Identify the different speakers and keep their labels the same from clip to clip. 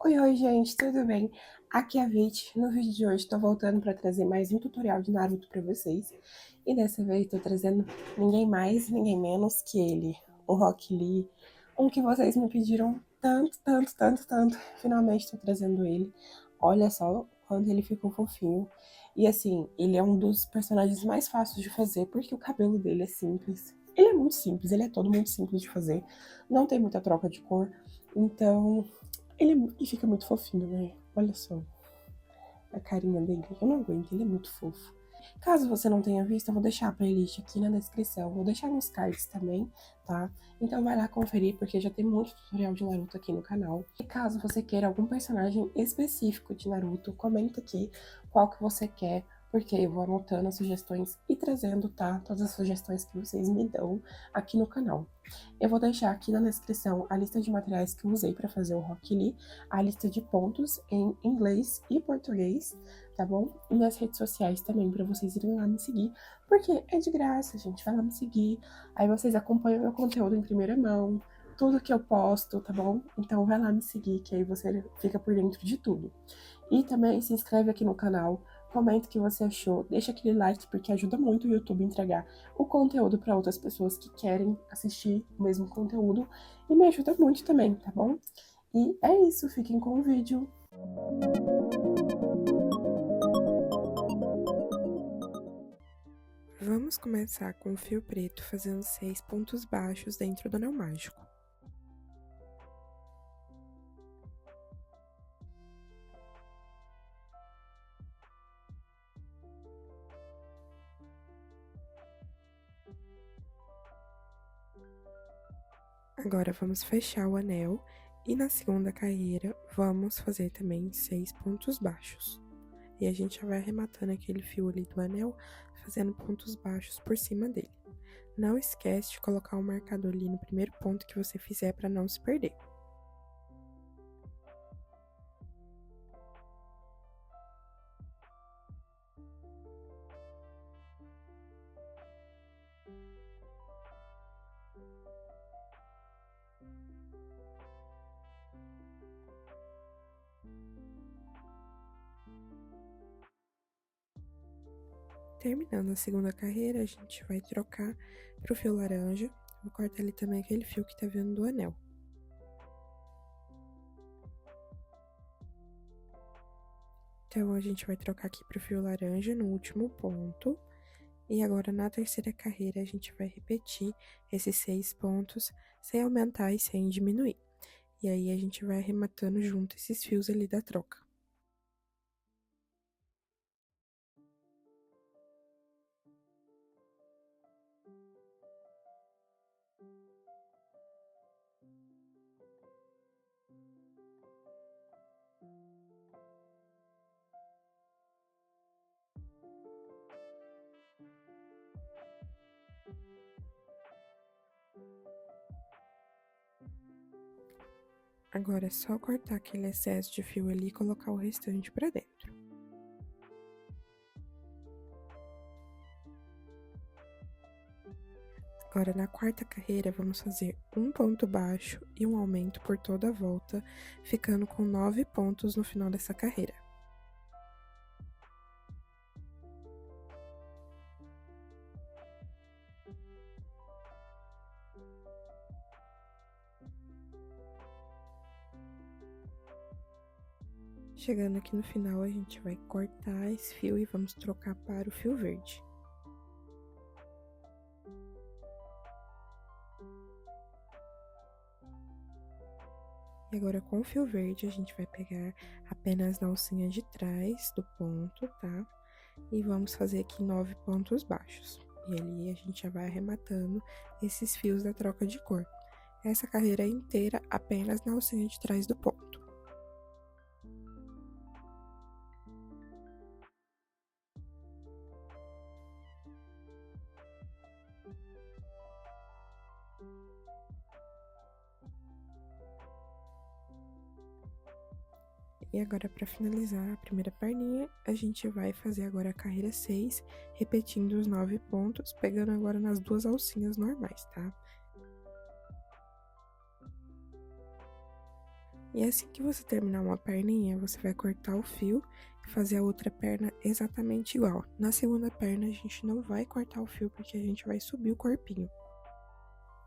Speaker 1: Oi, oi, gente, tudo bem? Aqui é a Vit. No vídeo de hoje estou voltando para trazer mais um tutorial de Naruto para vocês. E dessa vez estou trazendo ninguém mais, ninguém menos que ele, o Rock Lee. Um que vocês me pediram tanto, tanto, tanto, tanto. Finalmente estou trazendo ele. Olha só quanto ele ficou fofinho. E assim, ele é um dos personagens mais fáceis de fazer, porque o cabelo dele é simples. Ele é muito simples, ele é todo muito simples de fazer. Não tem muita troca de cor. Então, e fica muito fofinho, né? Olha só a carinha dele. Eu não aguento, ele é muito fofo. Caso você não tenha visto, eu vou deixar a playlist aqui na descrição. Vou deixar nos cards também, tá? Então vai lá conferir, porque já tem muito tutorial de Naruto aqui no canal. E caso você queira algum personagem específico de Naruto, comenta aqui qual que você quer, porque eu vou anotando as sugestões e trazendo, tá? Todas as sugestões que vocês me dão aqui no canal. Eu vou deixar aqui na descrição a lista de materiais que eu usei para fazer o Rock Lee, a lista de pontos em inglês e português, tá bom? E nas redes sociais também, para vocês irem lá me seguir, porque é de graça, gente, vai lá me seguir, aí vocês acompanham meu conteúdo em primeira mão, tudo que eu posto, tá bom? Então vai lá me seguir, que aí você fica por dentro de tudo. E também se inscreve aqui no canal, comenta o que você achou, deixa aquele like, porque ajuda muito o YouTube a entregar o conteúdo para outras pessoas que querem assistir o mesmo conteúdo, e me ajuda muito também, tá bom? E é isso, fiquem com o vídeo.
Speaker 2: Vamos começar com o fio preto fazendo 6 pontos baixos dentro do anel mágico. Agora vamos fechar o anel e na segunda carreira vamos fazer também 6 pontos baixos. E a gente já vai arrematando aquele fio ali do anel, fazendo pontos baixos por cima dele. Não esquece de colocar um marcador ali no primeiro ponto que você fizer para não se perder. Terminando a segunda carreira, a gente vai trocar para o fio laranja. Vou cortar ali também aquele fio que tá vindo do anel. Então, a gente vai trocar aqui para o fio laranja no último ponto. E agora, na terceira carreira, a gente vai repetir esses 6 pontos, sem aumentar e sem diminuir. E aí, a gente vai arrematando junto esses fios ali da troca. Agora, é só cortar aquele excesso de fio ali e colocar o restante pra dentro. Agora, na quarta carreira, vamos fazer um ponto baixo e um aumento por toda a volta, ficando com 9 pontos no final dessa carreira. Chegando aqui no final, a gente vai cortar esse fio e vamos trocar para o fio verde. E agora, com o fio verde, a gente vai pegar apenas na alcinha de trás do ponto, tá? E vamos fazer aqui 9 pontos baixos. E ali a gente já vai arrematando esses fios da troca de cor. Essa carreira inteira apenas na alcinha de trás do ponto. E agora, para finalizar a primeira perninha, a gente vai fazer agora a carreira 6, repetindo os 9 pontos, pegando agora nas duas alcinhas normais, tá? E assim que você terminar uma perninha, você vai cortar o fio e fazer a outra perna exatamente igual. Na segunda perna, a gente não vai cortar o fio, porque a gente vai subir o corpinho.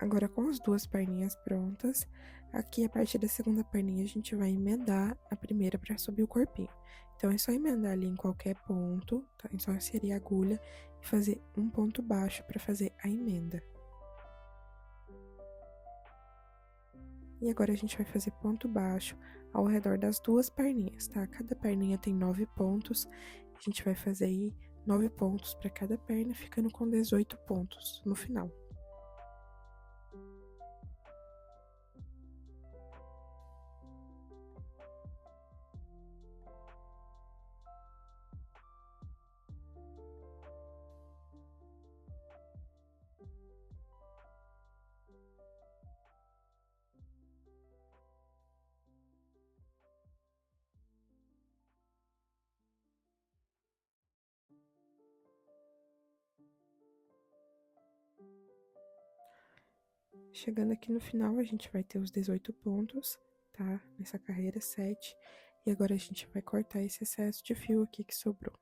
Speaker 2: Agora, com as duas perninhas prontas, aqui a partir da segunda perninha, a gente vai emendar a primeira para subir o corpinho. Então, é só emendar ali em qualquer ponto, tá? É só inserir a agulha e fazer um ponto baixo para fazer a emenda. E agora a gente vai fazer ponto baixo ao redor das duas perninhas, tá? Cada perninha tem 9 pontos. A gente vai fazer aí 9 pontos para cada perna, ficando com 18 pontos no final. Chegando aqui no final, a gente vai ter os 18 pontos, tá? Nessa carreira 7. E agora a gente vai cortar esse excesso de fio aqui que sobrou.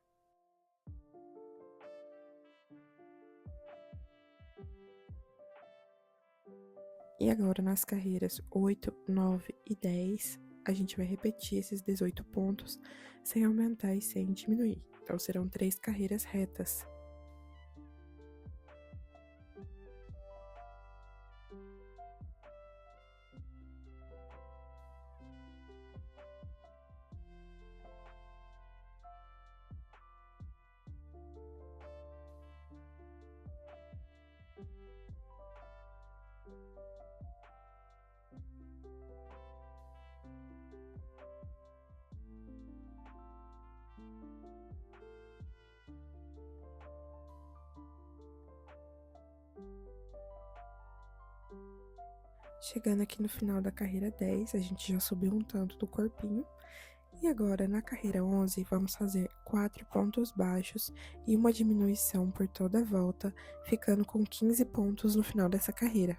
Speaker 2: E agora nas carreiras 8, 9 e 10, a gente vai repetir esses 18 pontos sem aumentar e sem diminuir. Então serão 3 carreiras retas. Chegando aqui no final da carreira 10, a gente já subiu um tanto do corpinho. E agora, na carreira 11, vamos fazer 4 pontos baixos e uma diminuição por toda a volta, ficando com 15 pontos no final dessa carreira.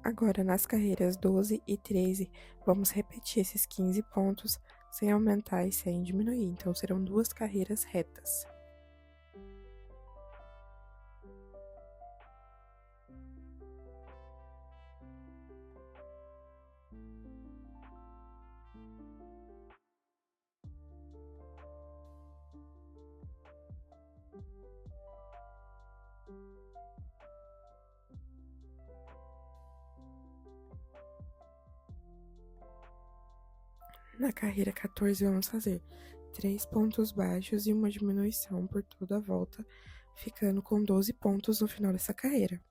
Speaker 2: Agora, nas carreiras 12 e 13, vamos repetir esses 15 pontos sem aumentar e sem diminuir. Então, serão 2 carreiras retas. Na carreira 14, vamos fazer 3 pontos baixos e uma diminuição por toda a volta, ficando com 12 pontos no final dessa carreira.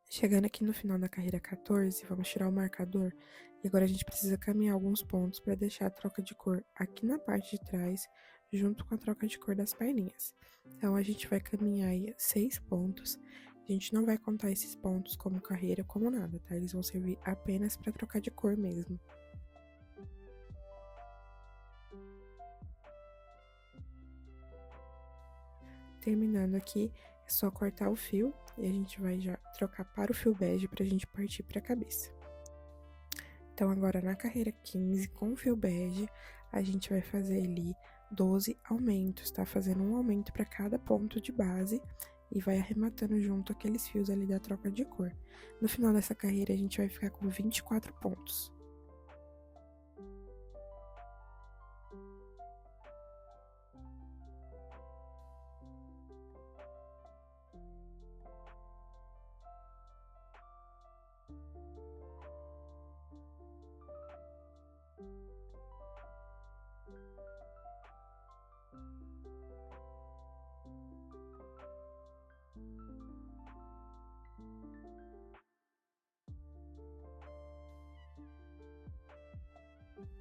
Speaker 2: Chegando aqui no final da carreira 14, vamos tirar o marcador e agora a gente precisa caminhar alguns pontos para deixar a troca de cor aqui na parte de trás, junto com a troca de cor das perninhas. Então, a gente vai caminhar aí 6 pontos. A gente não vai contar esses pontos como carreira, como nada, tá? Eles vão servir apenas para trocar de cor mesmo. Terminando aqui, é só cortar o fio e a gente vai já trocar para o fio bege pra gente partir pra cabeça. Então, agora na carreira 15, com o fio bege, a gente vai fazer ali 12 aumentos, tá? Fazendo um aumento para cada ponto de base e vai arrematando junto aqueles fios ali da troca de cor. No final dessa carreira, a gente vai ficar com 24 pontos.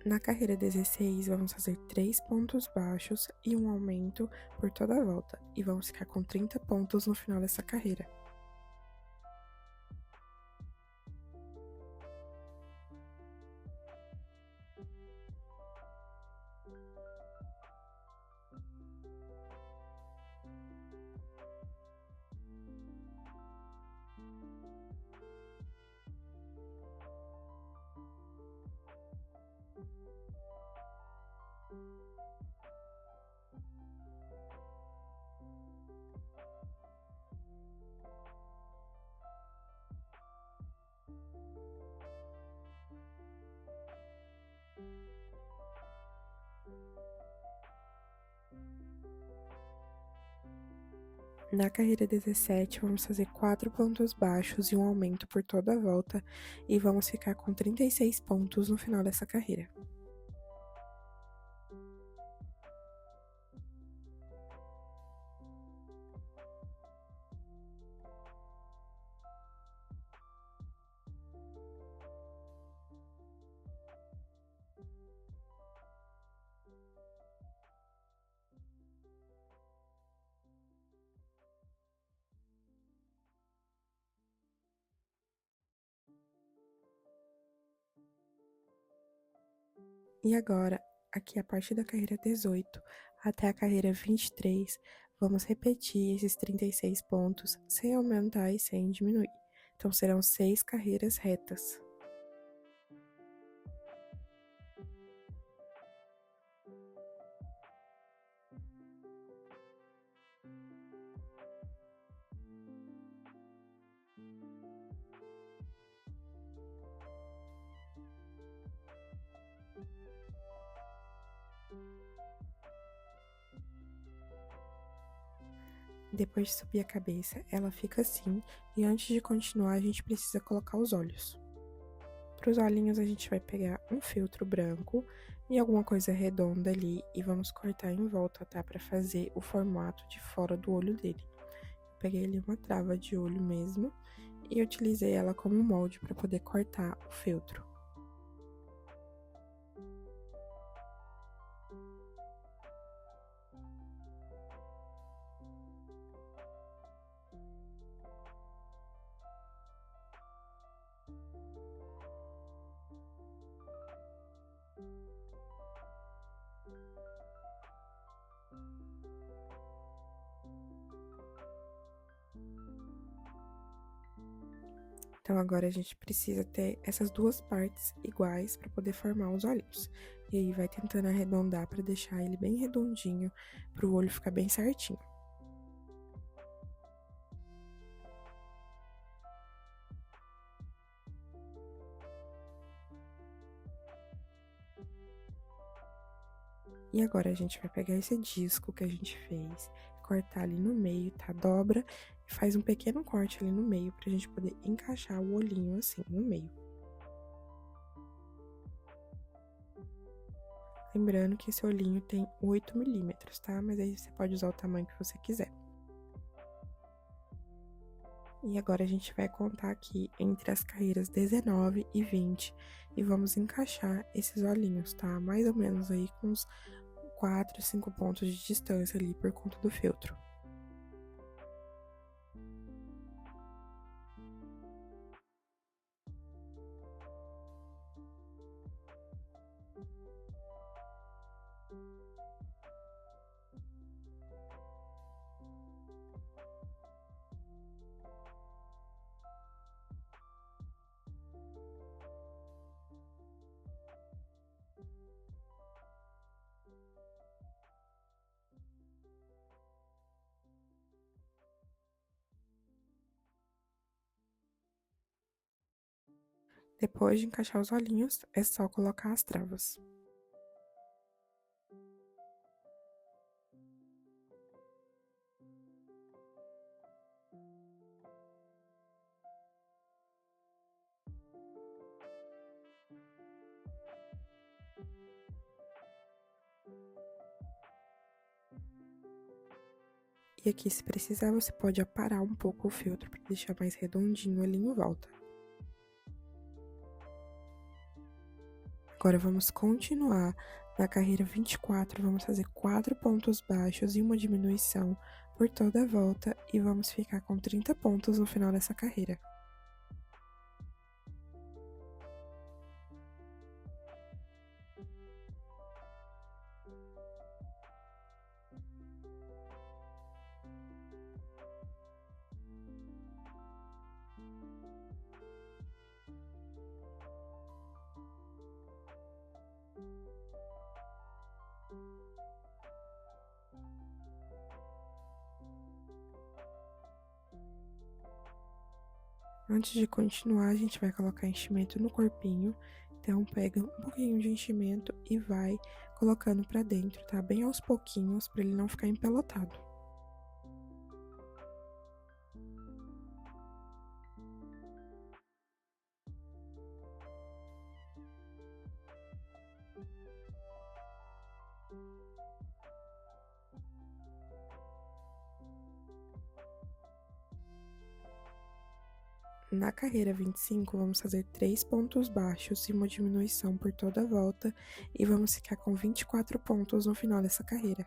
Speaker 2: Na carreira 16, vamos fazer 3 pontos baixos e um aumento por toda a volta, e vamos ficar com 30 pontos no final dessa carreira. Na carreira 17, vamos fazer 4 pontos baixos e um aumento por toda a volta, e vamos ficar com 36 pontos no final dessa carreira. E agora, aqui a partir da carreira 18 até a carreira 23, vamos repetir esses 36 pontos sem aumentar e sem diminuir. Então, serão 6 carreiras retas. Depois de subir a cabeça, ela fica assim, e antes de continuar, a gente precisa colocar os olhos. Para os olhinhos, a gente vai pegar um feltro branco e alguma coisa redonda ali e vamos cortar em volta, tá? Para fazer o formato de fora do olho dele. Eu peguei ali uma trava de olho mesmo e utilizei ela como molde para poder cortar o feltro. Então, agora a gente precisa ter essas duas partes iguais para poder formar os olhinhos. E aí, vai tentando arredondar para deixar ele bem redondinho, para o olho ficar bem certinho. E agora, a gente vai pegar esse disco que a gente fez, cortar ali no meio, tá? Dobra e faz um pequeno corte ali no meio pra gente poder encaixar o olhinho assim, no meio. Lembrando que esse olhinho tem 8 milímetros, tá? Mas aí você pode usar o tamanho que você quiser. E agora a gente vai contar aqui entre as carreiras 19 e 20 e vamos encaixar esses olhinhos, tá? Mais ou menos aí com uns 4, 5 pontos de distância ali por conta do feltro. Depois de encaixar os olhinhos, é só colocar as travas. E aqui, se precisar, você pode aparar um pouco o filtro para deixar mais redondinho ali em volta. Agora, vamos continuar. Na carreira 24, vamos fazer 4 pontos baixos e uma diminuição por toda a volta e vamos ficar com 30 pontos no final dessa carreira. Antes de continuar, a gente vai colocar enchimento no corpinho. Então, pega um pouquinho de enchimento e vai colocando pra dentro, tá? Bem aos pouquinhos, pra ele não ficar empelotado. Na carreira 25, vamos fazer 3 pontos baixos e uma diminuição por toda a volta e vamos ficar com 24 pontos no final dessa carreira.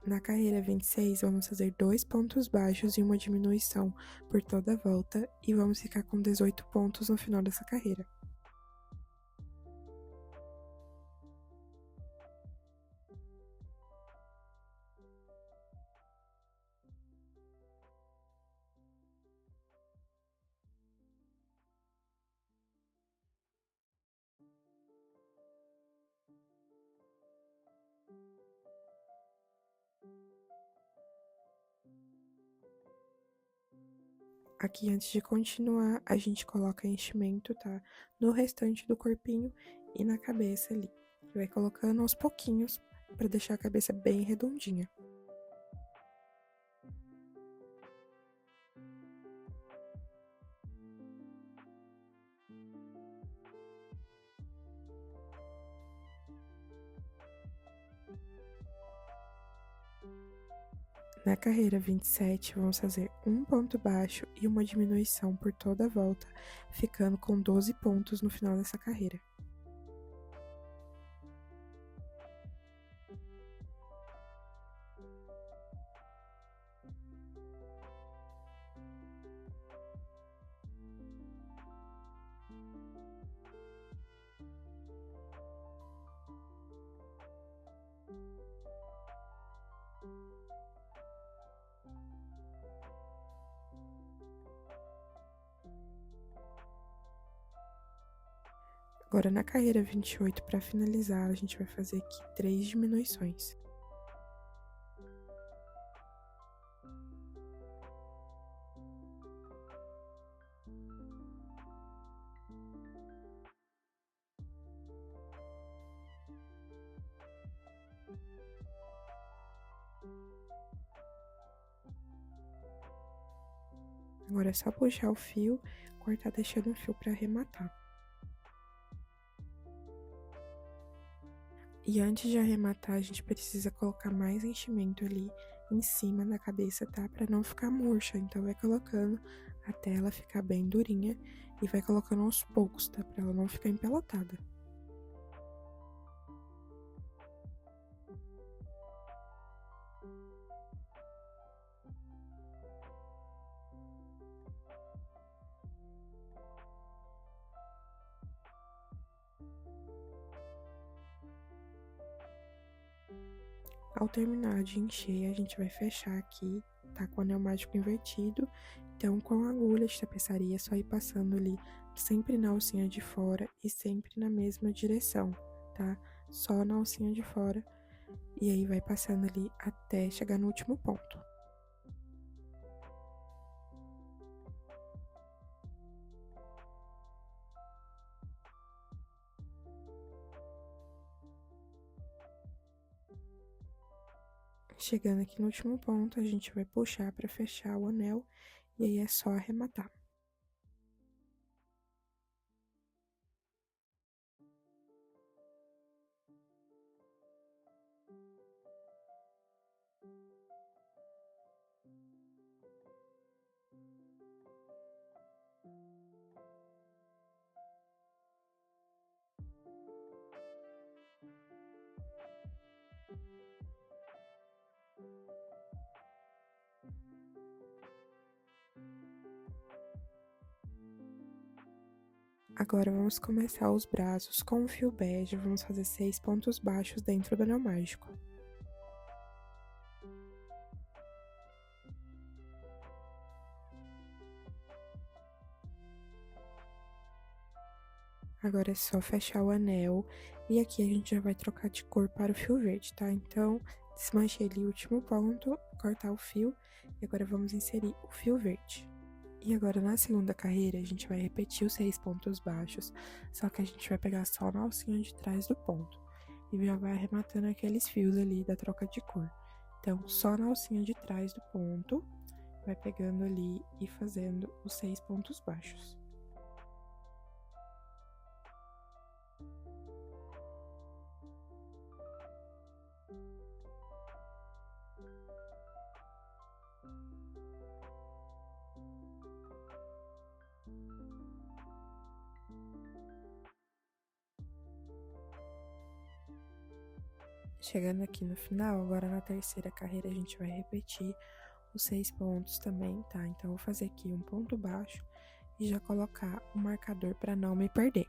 Speaker 2: Na carreira 26, vamos fazer 2 pontos baixos e uma diminuição por toda a volta e vamos ficar com 18 pontos no final dessa carreira. Aqui, antes de continuar, a gente coloca enchimento, tá? No restante do corpinho e na cabeça ali. Vai colocando aos pouquinhos pra deixar a cabeça bem redondinha. Na carreira 27, vamos fazer um ponto baixo e uma diminuição por toda a volta, ficando com 12 pontos no final dessa carreira. Agora, na carreira 28, para finalizar, a gente vai fazer aqui 3 diminuições. Agora é só puxar o fio, cortar deixando o fio para arrematar. E antes de arrematar, a gente precisa colocar mais enchimento ali em cima da cabeça, tá? Pra não ficar murcha. Então, vai colocando até ela ficar bem durinha e vai colocando aos poucos, tá? Pra ela não ficar empelotada. Ao terminar de encher, a gente vai fechar aqui, tá com o anel mágico invertido. Então, com a agulha de tapeçaria, é só ir passando ali sempre na alcinha de fora e sempre na mesma direção, tá? Só na alcinha de fora. E aí, vai passando ali até chegar no último ponto. Chegando aqui no último ponto, a gente vai puxar para fechar o anel e aí é só arrematar. Agora, vamos começar os braços com o fio bege, vamos fazer 6 pontos baixos dentro do anel mágico. Agora é só fechar o anel e aqui a gente já vai trocar de cor para o fio verde, tá? Então, desmanchei ali o último ponto, cortar o fio e agora vamos inserir o fio verde. E agora, na segunda carreira, a gente vai repetir os 6 pontos baixos, só que a gente vai pegar só na alcinha de trás do ponto. E já vai arrematando aqueles fios ali da troca de cor. Então, só na alcinha de trás do ponto, vai pegando ali e fazendo os 6 pontos baixos. Chegando aqui no final, agora na terceira carreira a gente vai repetir os 6 pontos também, tá? Então, eu vou fazer aqui um ponto baixo e já colocar o marcador para não me perder.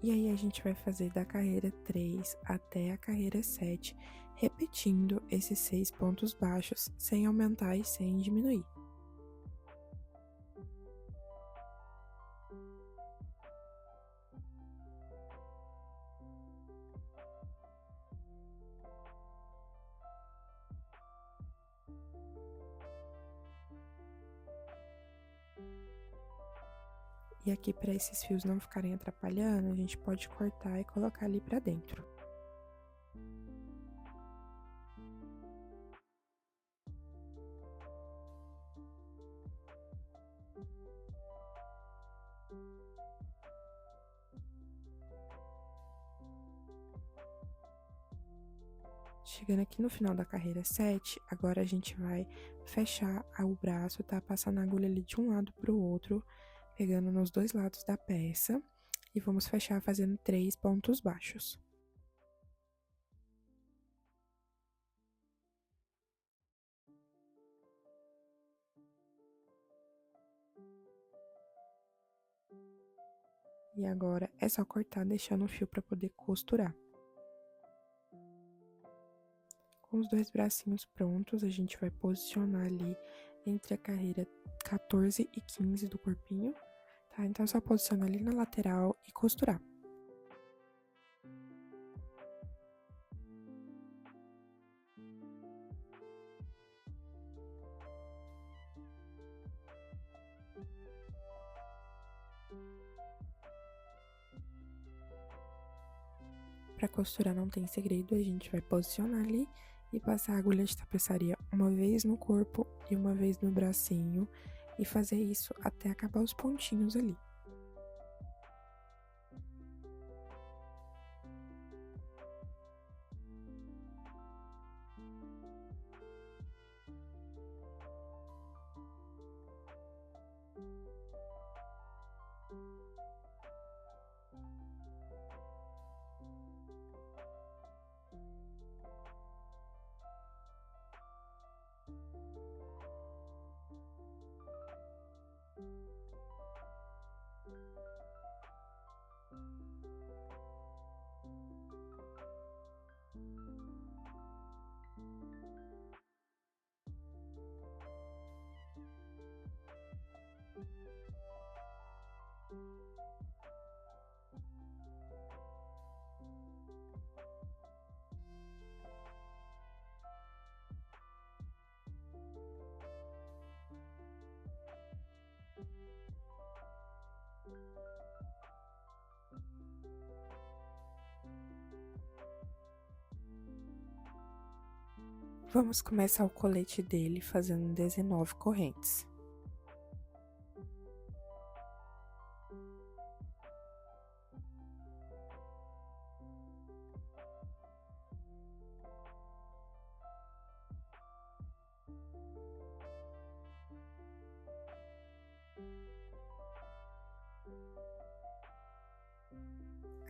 Speaker 2: E aí, a gente vai fazer da carreira 3 até a carreira 7, repetindo esses 6 pontos baixos, sem aumentar e sem diminuir. E aqui, para esses fios não ficarem atrapalhando, a gente pode cortar e colocar ali para dentro. Chegando aqui no final da carreira 7, agora a gente vai fechar o braço, tá? Passando a agulha ali de um lado pro outro, pegando nos dois lados da peça. E vamos fechar fazendo 3 pontos baixos. E agora é só cortar, deixando o fio para poder costurar. Com os dois bracinhos prontos, a gente vai posicionar ali entre a carreira 14 e 15 do corpinho, tá? Então, é só posicionar ali na lateral e costurar. Para costurar não tem segredo, a gente vai posicionar ali e passar a agulha de tapeçaria uma vez no corpo e uma vez no bracinho e fazer isso até acabar os pontinhos ali. Vamos começar o colete dele fazendo 19 correntes.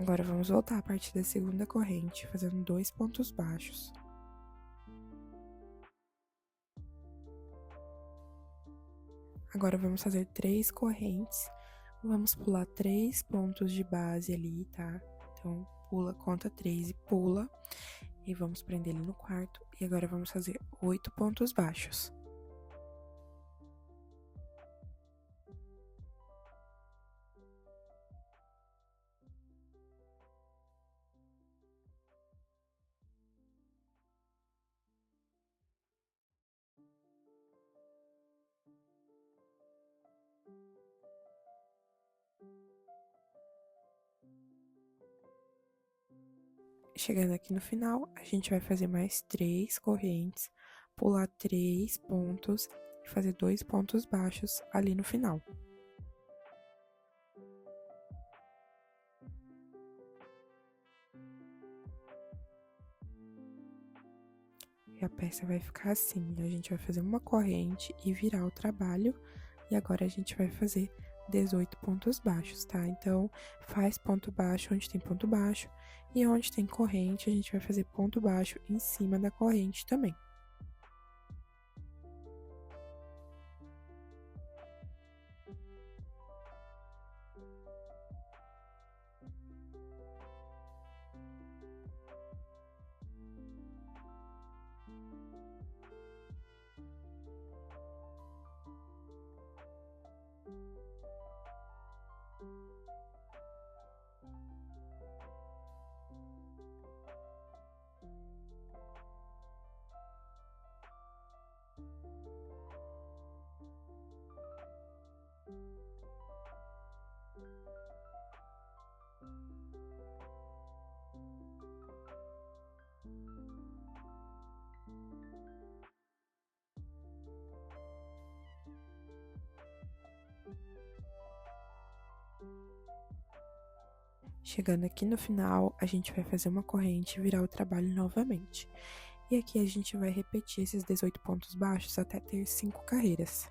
Speaker 2: Agora, vamos voltar a partir da segunda corrente, fazendo 2 pontos baixos. Agora, vamos fazer 3 correntes, vamos pular 3 pontos de base ali, tá? Então, pula, conta 3 e pula, e vamos prender ele no quarto, e agora vamos fazer 8 pontos baixos. Chegando aqui no final, a gente vai fazer mais 3 correntes, pular 3 pontos e fazer 2 pontos baixos ali no final. E a peça vai ficar assim, a gente vai fazer uma corrente e virar o trabalho, e agora a gente vai fazer 18 pontos baixos, tá? Então, faz ponto baixo onde tem ponto baixo, e onde tem corrente, a gente vai fazer ponto baixo em cima da corrente também. Chegando aqui no final, a gente vai fazer uma corrente e virar o trabalho novamente. E aqui a gente vai repetir esses 18 pontos baixos até ter 5 carreiras.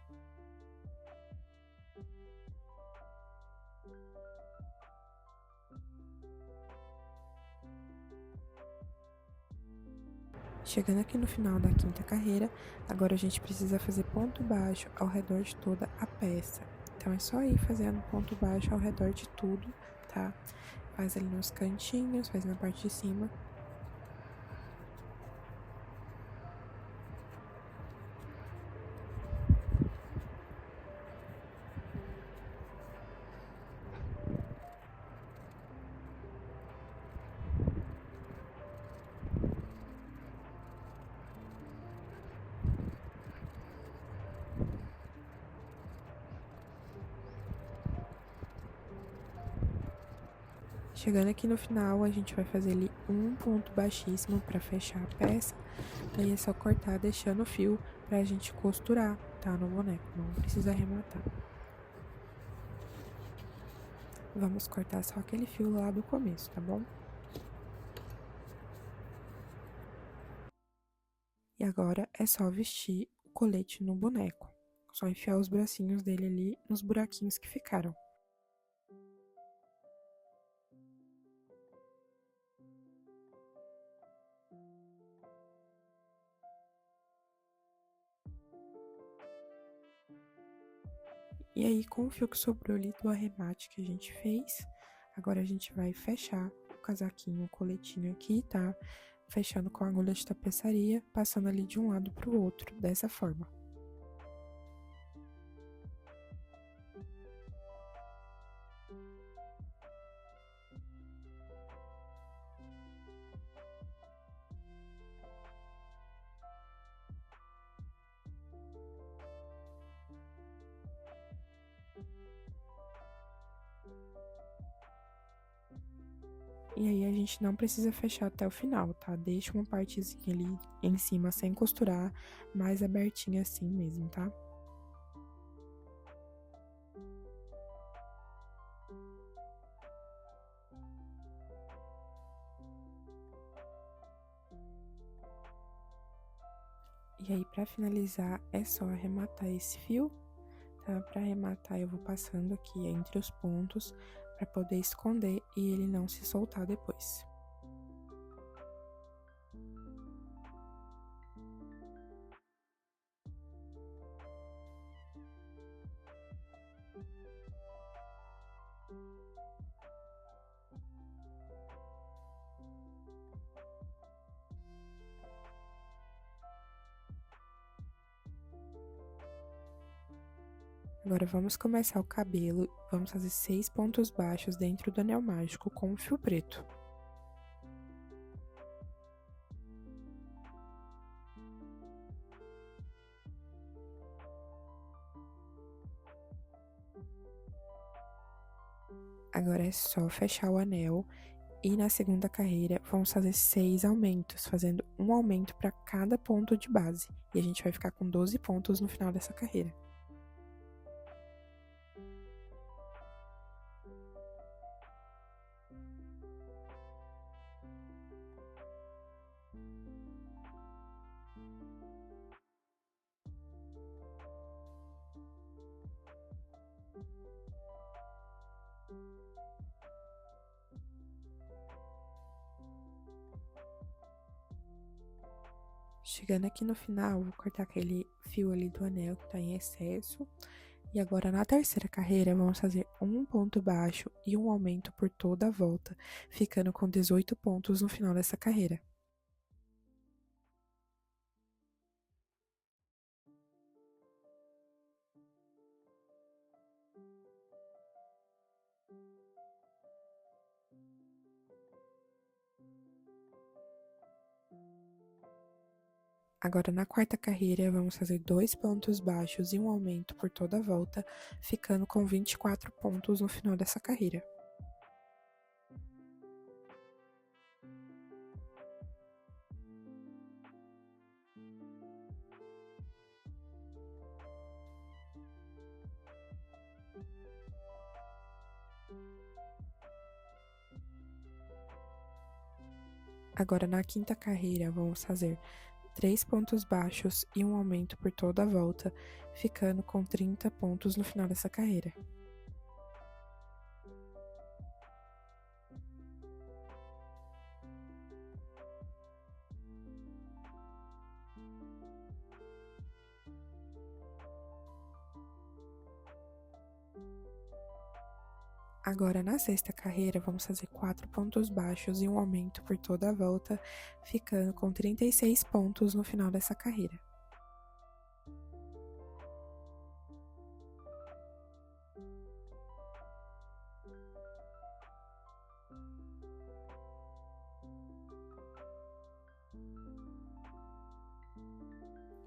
Speaker 2: Chegando aqui no final da quinta carreira, agora a gente precisa fazer ponto baixo ao redor de toda a peça. Então, é só ir fazendo ponto baixo ao redor de tudo, tá? Faz ali nos cantinhos, faz na parte de cima. Chegando aqui no final, a gente vai fazer ali um ponto baixíssimo para fechar a peça. Daí é só cortar, deixando o fio pra gente costurar, tá? No boneco, não precisa arrematar. Vamos cortar só aquele fio lá do começo, tá bom? E agora é só vestir o colete no boneco. Só enfiar os bracinhos dele ali nos buraquinhos que ficaram. E aí, com o fio que sobrou ali do arremate que a gente fez, agora a gente vai fechar o casaquinho, o coletinho aqui, tá? Fechando com a agulha de tapeçaria, passando ali de um lado pro outro, dessa forma. E aí, a gente não precisa fechar até o final, tá? Deixa uma partezinha ali em cima sem costurar, mais abertinha assim mesmo, tá? E aí, pra finalizar, é só arrematar esse fio, tá? Pra arrematar, eu vou passando aqui entre os pontos pra poder esconder e ele não se soltar depois. Agora, vamos começar o cabelo, vamos fazer 6 pontos baixos dentro do anel mágico com o fio preto. Agora é só fechar o anel e na segunda carreira vamos fazer 6 aumentos, fazendo um aumento para cada ponto de base. E a gente vai ficar com 12 pontos no final dessa carreira. Chegando aqui no final, vou cortar aquele fio ali do anel que tá em excesso. E agora, na terceira carreira, vamos fazer um ponto baixo e um aumento por toda a volta, ficando com 18 pontos no final dessa carreira. Agora, na quarta carreira, vamos fazer 2 pontos baixos e um aumento por toda a volta, ficando com 24 pontos no final dessa carreira. Agora, na quinta carreira, vamos fazer 3 pontos baixos e um aumento por toda a volta, ficando com 30 pontos no final dessa carreira. Agora, na sexta carreira, vamos fazer 4 pontos baixos e um aumento por toda a volta, ficando com 36 pontos no final dessa carreira.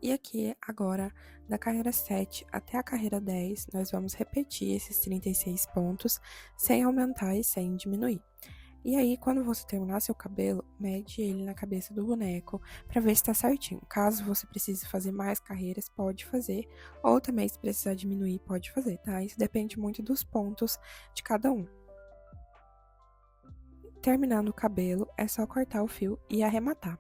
Speaker 2: E aqui, agora, da carreira 7 até a carreira 10, nós vamos repetir esses 36 pontos, sem aumentar e sem diminuir. E aí, quando você terminar seu cabelo, mede ele na cabeça do boneco para ver se tá certinho. Caso você precise fazer mais carreiras, pode fazer, ou também se precisar diminuir, pode fazer, tá? Isso depende muito dos pontos de cada um. Terminando o cabelo, é só cortar o fio e arrematar.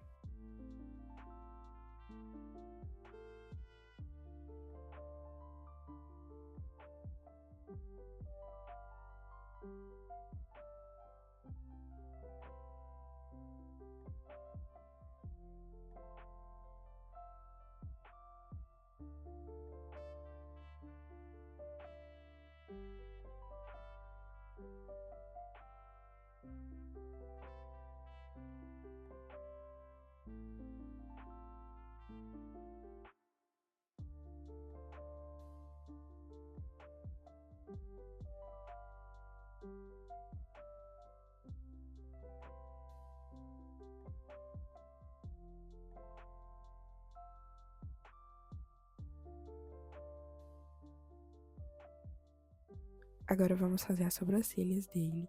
Speaker 2: Agora vamos fazer as sobrancelhas dele.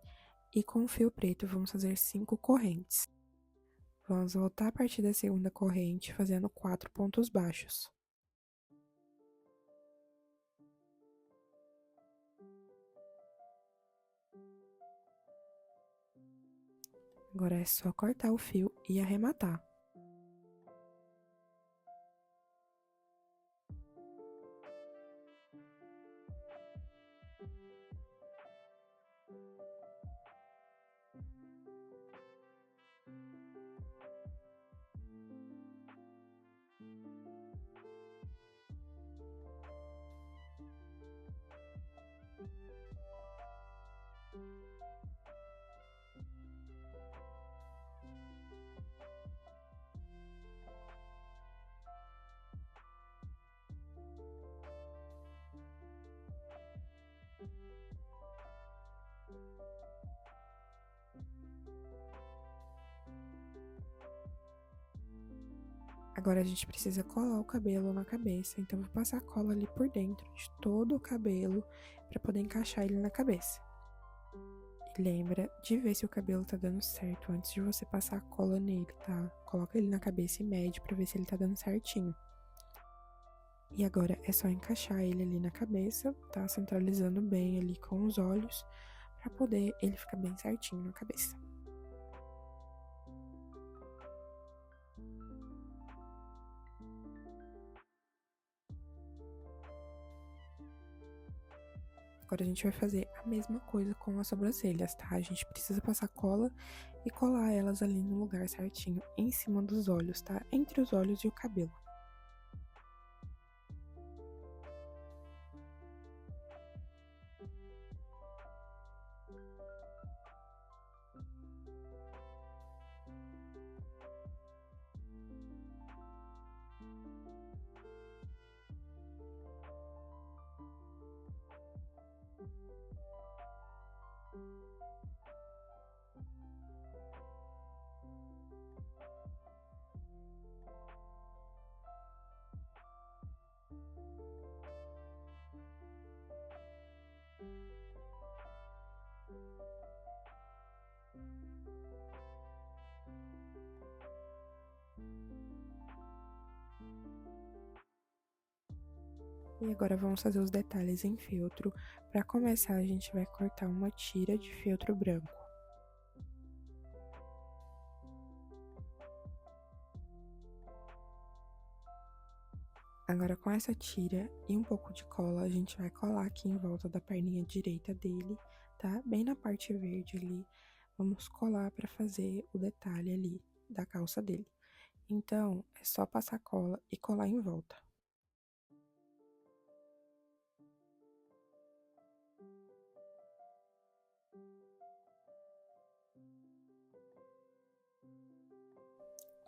Speaker 2: E com o fio preto, vamos fazer 5 correntes. Vamos voltar a partir da segunda corrente, fazendo 4 pontos baixos. Agora é só cortar o fio e arrematar. Agora a gente precisa colar o cabelo na cabeça, então vou passar cola ali por dentro de todo o cabelo para poder encaixar ele na cabeça. E lembra de ver se o cabelo tá dando certo antes de você passar a cola nele, tá? Coloca ele na cabeça e mede para ver se ele tá dando certinho. E agora é só encaixar ele ali na cabeça, tá? Centralizando bem ali com os olhos para poder ele ficar bem certinho na cabeça. Agora a gente vai fazer a mesma coisa com as sobrancelhas, tá? A gente precisa passar cola e colar elas ali no lugar certinho, em cima dos olhos, tá? Entre os olhos e o cabelo. E agora vamos fazer os detalhes em feltro. Para começar, a gente vai cortar uma tira de feltro branco. Agora com essa tira e um pouco de cola, a gente vai colar aqui em volta da perninha direita dele, tá? Bem na parte verde ali, vamos colar para fazer o detalhe ali da calça dele. Então, é só passar cola e colar em volta.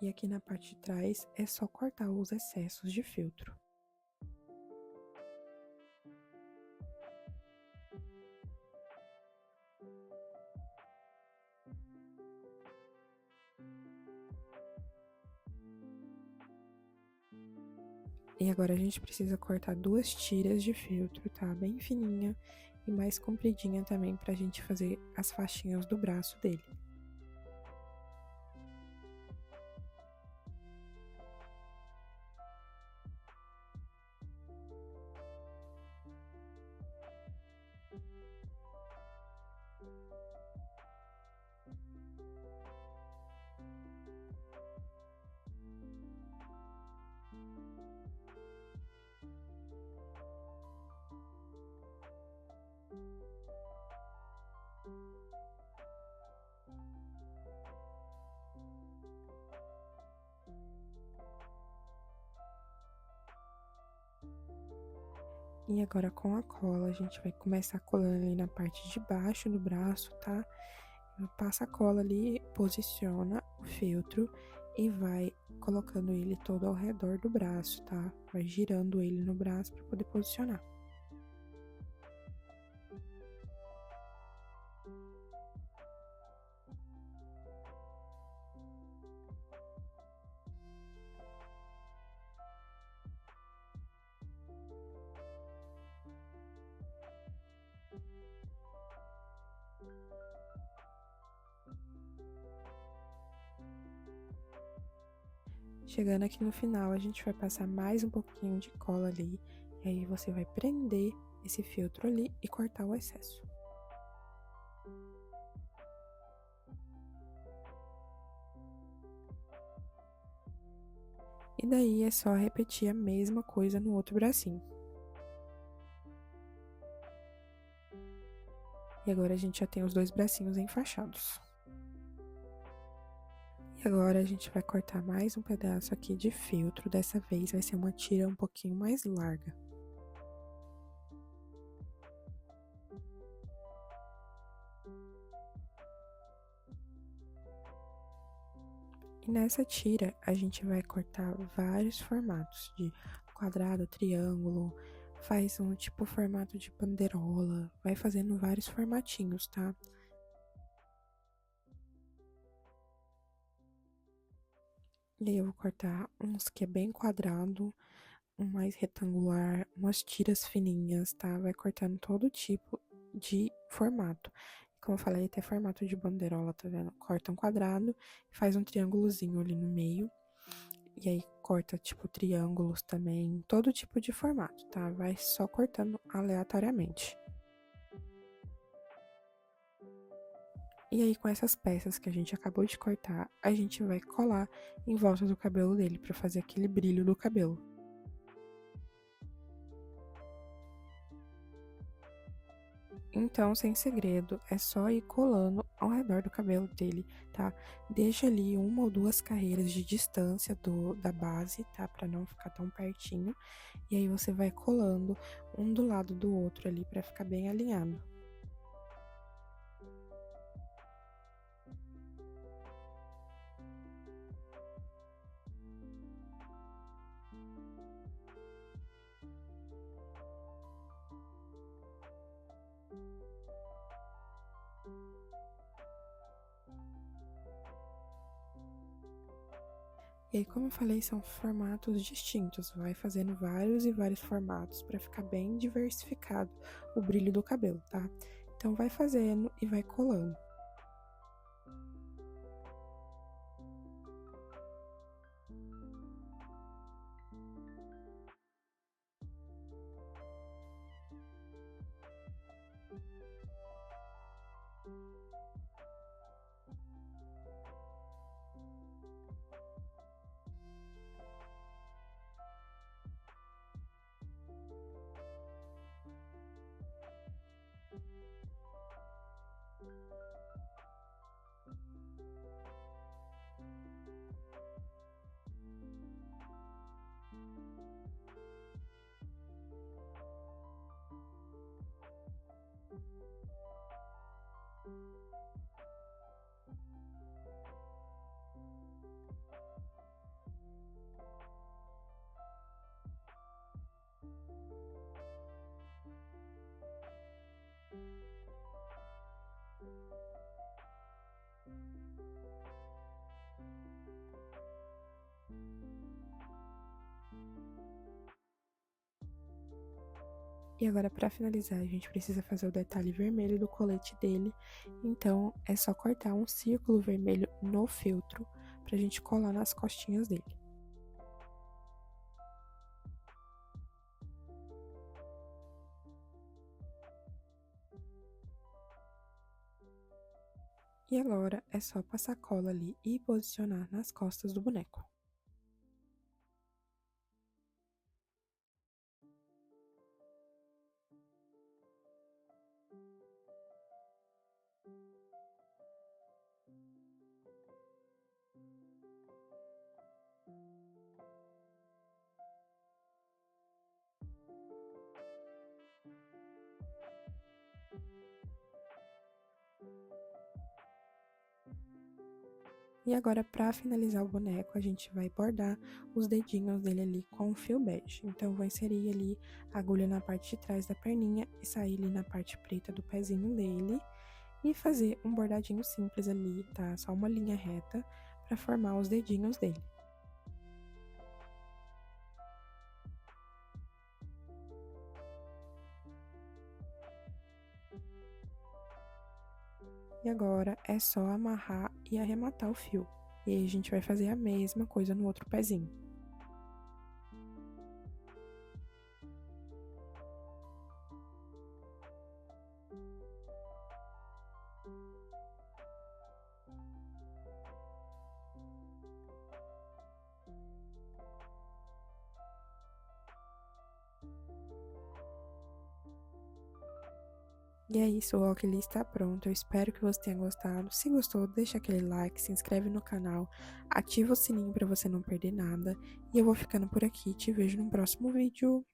Speaker 2: E aqui na parte de trás, é só cortar os excessos de feltro. E agora a gente precisa cortar 2 tiras de feltro, tá? Bem fininha e mais compridinha também pra gente fazer as faixinhas do braço dele. E agora com a cola, a gente vai começar colando ali na parte de baixo do braço, tá? Passa a cola ali, posiciona o feltro e vai colocando ele todo ao redor do braço, tá? Vai girando ele no braço para poder posicionar. Chegando aqui no final, a gente vai passar mais um pouquinho de cola ali, e aí você vai prender esse filtro ali e cortar o excesso. E daí é só repetir a mesma coisa no outro bracinho. E agora a gente já tem os dois bracinhos enfaixados. E agora a gente vai cortar mais um pedaço aqui de feltro, dessa vez vai ser uma tira um pouquinho mais larga. E nessa tira a gente vai cortar vários formatos de quadrado, triângulo, faz um tipo formato de bandeirola, vai fazendo vários formatinhos, tá? E aí eu vou cortar uns que é bem quadrado, um mais retangular, umas tiras fininhas, tá? Vai cortando todo tipo de formato. Como eu falei, até formato de bandeirola, tá vendo? Corta um quadrado, faz um triângulozinho ali no meio. E aí corta, tipo, triângulos também, todo tipo de formato, tá? Vai só cortando aleatoriamente. E aí, com essas peças que a gente acabou de cortar, a gente vai colar em volta do cabelo dele, pra fazer aquele brilho do cabelo. Então, sem segredo, é só ir colando ao redor do cabelo dele, tá? Deixa ali uma ou duas carreiras de distância da base, tá? Pra não ficar tão pertinho. E aí você vai colando um do lado do outro ali pra ficar bem alinhado. E aí, como eu falei, são formatos distintos, vai fazendo vários e vários formatos para ficar bem diversificado o brilho do cabelo, tá? Então, vai fazendo e vai colando. E agora, para finalizar, a gente precisa fazer o detalhe vermelho do colete dele. Então, é só cortar um círculo vermelho no feltro pra gente colar nas costinhas dele. E agora, é só passar cola ali e posicionar nas costas do boneco. E agora, para finalizar o boneco, a gente vai bordar os dedinhos dele ali com fio bege. Então, eu vou inserir ali a agulha na parte de trás da perninha e sair ali na parte preta do pezinho dele. E fazer um bordadinho simples ali, tá? Só uma linha reta para formar os dedinhos dele. E agora é só amarrar e arrematar o fio. E aí a gente vai fazer a mesma coisa no outro pezinho. E é isso, o Rock Lee está pronto. Eu espero que você tenha gostado. Se gostou, deixa aquele like, se inscreve no canal, ativa o sininho para você não perder nada. E eu vou ficando por aqui. Te vejo no próximo vídeo.